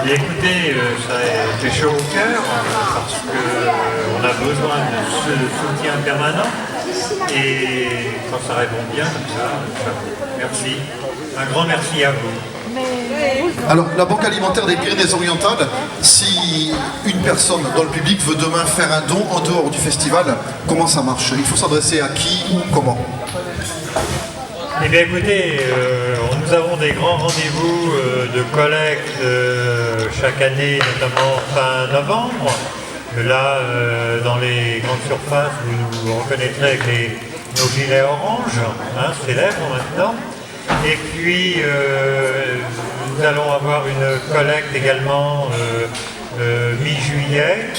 Et écoutez, ça fait chaud au cœur parce qu'on a besoin de ce soutien permanent et quand ça répond bien comme ça, merci. Un grand merci à vous. Alors, la Banque alimentaire des Pyrénées-Orientales, si une personne dans le public veut demain faire un don en dehors du festival, comment ça marche? Il faut s'adresser à qui ou comment? Eh bien écoutez, nous avons des grands rendez-vous de collecte chaque année, notamment fin novembre. Là, dans les grandes surfaces, vous nous reconnaîtrez avec nos gilets orange, célèbres maintenant. Et puis, nous allons avoir une collecte également mi-juillet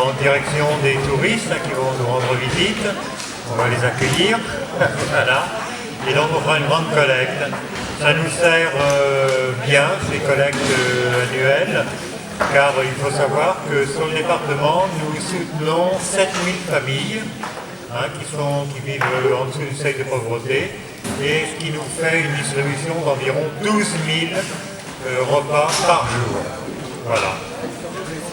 en direction des touristes qui vont nous rendre visite. On va les accueillir. Voilà. Et donc on fera une grande collecte. Ça nous sert bien, ces collectes annuelles, car il faut savoir que sur le département, nous soutenons 7000 familles qui vivent en dessous du seuil de pauvreté, et ce qui nous fait une distribution d'environ 12 000 repas par jour. Voilà.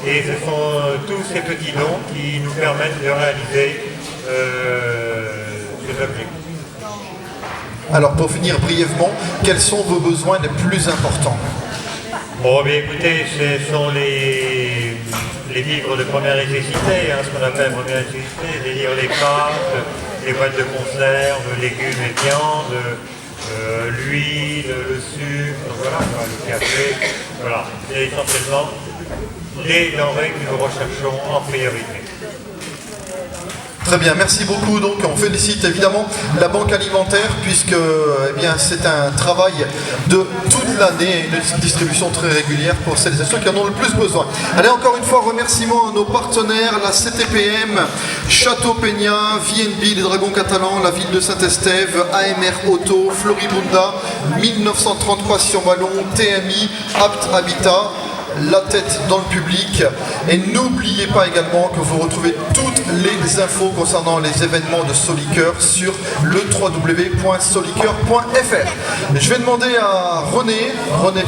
Et ce sont tous ces petits dons qui nous permettent de réaliser cet objectif. Alors, pour finir brièvement, quels sont vos besoins les plus importants? Bon, bien écoutez, ce sont les vivres de première nécessité, ce qu'on appelle première nécessité, c'est-à-dire les pâtes, les boîtes de conserve, légumes et viandes, l'huile, le sucre, voilà, le café, voilà. C'est essentiellement les denrées que nous recherchons en priorité. Très bien, merci beaucoup. Donc on félicite évidemment la Banque alimentaire puisque c'est un travail de toute l'année, une distribution très régulière pour celles et ceux qui en ont le plus besoin. Allez, encore une fois, remerciements à nos partenaires, la CTPM, Château Peña, VNB, les Dragons Catalans, la ville de Saint-Estève, AMR Auto, Floribunda, 1933 sur Ballon, TMI, Apt Habitat, la tête dans le public. Et n'oubliez pas également que vous retrouvez toutes les infos concernant les événements de Solicoeur sur le www.solicoeur.fr. Je vais demander à René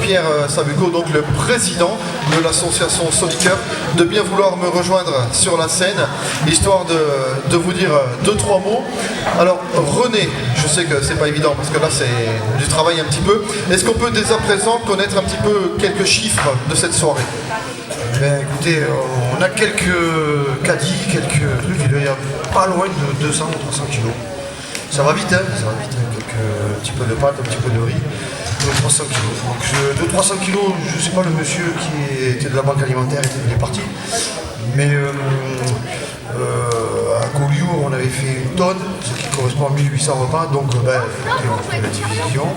Pierre Sabuco, donc le président de l'association Solicoeur, de bien vouloir me rejoindre sur la scène, histoire de vous dire 2-3 mots. Alors René, je sais que c'est pas évident parce que là c'est du travail un petit peu. Est-ce qu'on peut dès à présent connaître un petit peu quelques chiffres de cette soirée? Écoutez, on a quelques caddies, quelques trucs, il doit y avoir pas loin de 200 ou 300 kilos. Ça va vite, ça va vite, un petit peu de pâtes, un petit peu de riz, 300 kilos. Donc de 300 kilos, je ne sais pas le monsieur qui était de la Banque alimentaire, il est parti. Mais à Collioure, on avait fait une tonne, ce qui correspond à 1800 repas, donc on fait la division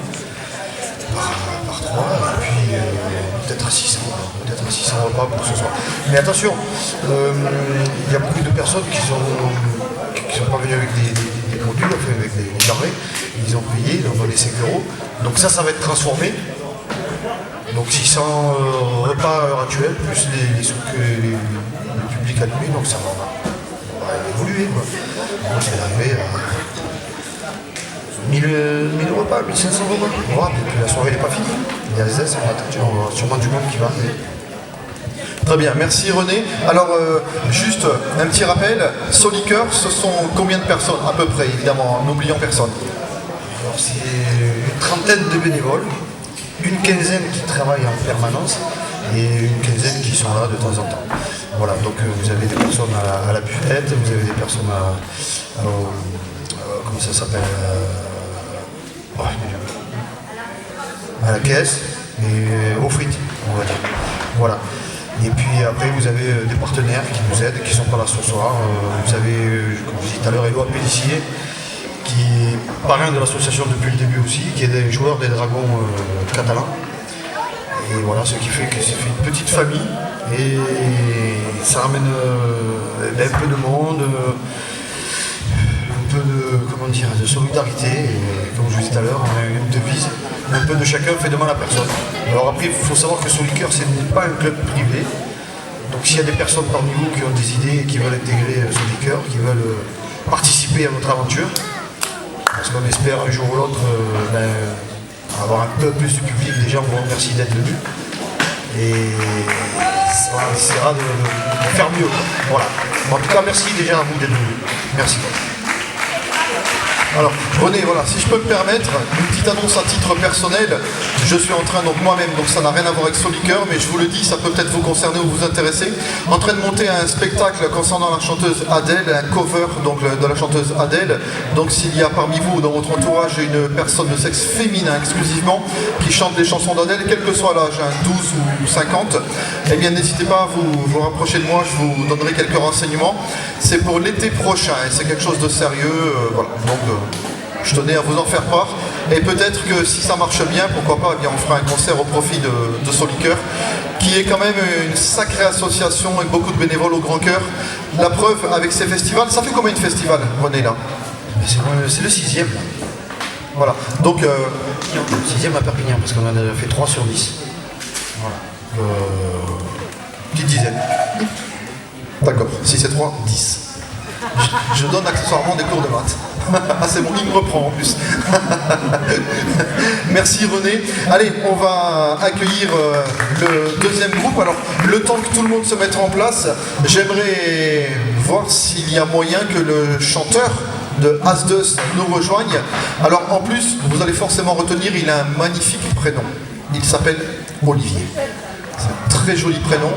par 3, et puis peut-être à 600 repas pour ce soir. Mais attention, il y a beaucoup de personnes qui sont pas venues avec des produits, enfin avec des denrées, ils ont payé, ils ont donné 5 €, donc ça va être transformé. Donc 600 repas à l'heure actuelle, plus les sous que le public a donné, donc ça va évoluer, quoi. Donc c'est arrivé à 1000 repas, 1500 repas. Voilà, et puis la soirée n'est pas finie. Il y a des aides, on aura sûrement du monde qui va arriver. Très bien, merci René. Alors, juste un petit rappel, Solicoeur, ce sont combien de personnes à peu près, évidemment, n'oublions personne? Alors c'est une trentaine de bénévoles, une quinzaine qui travaillent en permanence et une quinzaine qui sont là de temps en temps. Voilà, donc vous avez des personnes à la buvette, vous avez des personnes comment ça s'appelle, à la caisse et aux frites, on va dire. Voilà. Et puis après, vous avez des partenaires qui nous aident, qui sont pas là ce soir. Vous avez, comme je disais tout à l'heure, Éloi Pellissier, qui est parrain de l'association depuis le début aussi, qui est des joueurs des Dragons catalans. Et voilà, ce qui fait que c'est une petite famille et ça ramène un peu de monde, un peu de solidarité. Et comme je vous disais tout à l'heure, on a une devise, un peu de chacun fait de mal à personne. Alors après, il faut savoir que Solicoeur, ce n'est pas un club privé. Donc s'il y a des personnes parmi vous qui ont des idées et qui veulent intégrer Solicoeur, qui veulent participer à notre aventure, parce qu'on espère un jour ou l'autre avoir un peu plus de public, déjà on vous remercie d'être venus. Et on essaiera de faire mieux. Voilà. En tout cas, merci déjà à vous d'être venus. Merci. Alors, René, voilà, si je peux me permettre, une petite annonce à titre personnel. Je suis en train, donc moi-même, donc ça n'a rien à voir avec Soliqueur, mais je vous le dis, ça peut peut-être vous concerner ou vous intéresser. En train de monter un spectacle concernant la chanteuse Adèle, un cover donc de la chanteuse Adèle. Donc s'il y a parmi vous, dans votre entourage, une personne de sexe féminin exclusivement qui chante les chansons d'Adèle, quel que soit l'âge, 12 ou 50, eh bien n'hésitez pas à vous rapprocher de moi, je vous donnerai quelques renseignements. C'est pour l'été prochain et c'est quelque chose de sérieux, voilà. Donc je tenais à vous en faire part. Et peut-être que si ça marche bien, pourquoi pas, eh bien, on fera un concert au profit de Soliqueur, qui est quand même une sacrée association avec beaucoup de bénévoles au grand cœur. La preuve avec ces festivals, ça fait combien de festivals, René, là? C'est le 6e. Là. Voilà. Donc, Le 6e à Perpignan, parce qu'on en a fait 3 sur 10. Voilà. Petite dizaine. d'accord, si c'est 3, 10. Je donne accessoirement des cours de maths. Ah c'est bon, il me reprend en plus. Merci René. Allez, on va accueillir le deuxième groupe. Alors, le temps que tout le monde se mette en place, j'aimerais voir s'il y a moyen que le chanteur de As2 nous rejoigne. Alors en plus, vous allez forcément retenir, il a un magnifique prénom. Il s'appelle Olivier. C'est un très joli prénom.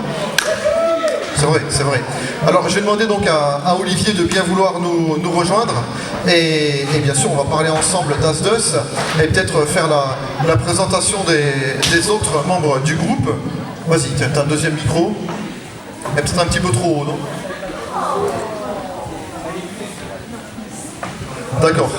C'est vrai, c'est vrai. Alors je vais demander donc à Olivier de bien vouloir nous rejoindre et bien sûr on va parler ensemble d'As2 et peut-être faire la présentation des autres membres du groupe. Vas-y, tiens, t'as un deuxième micro. Mais peut-être un petit peu trop haut, non? D'accord.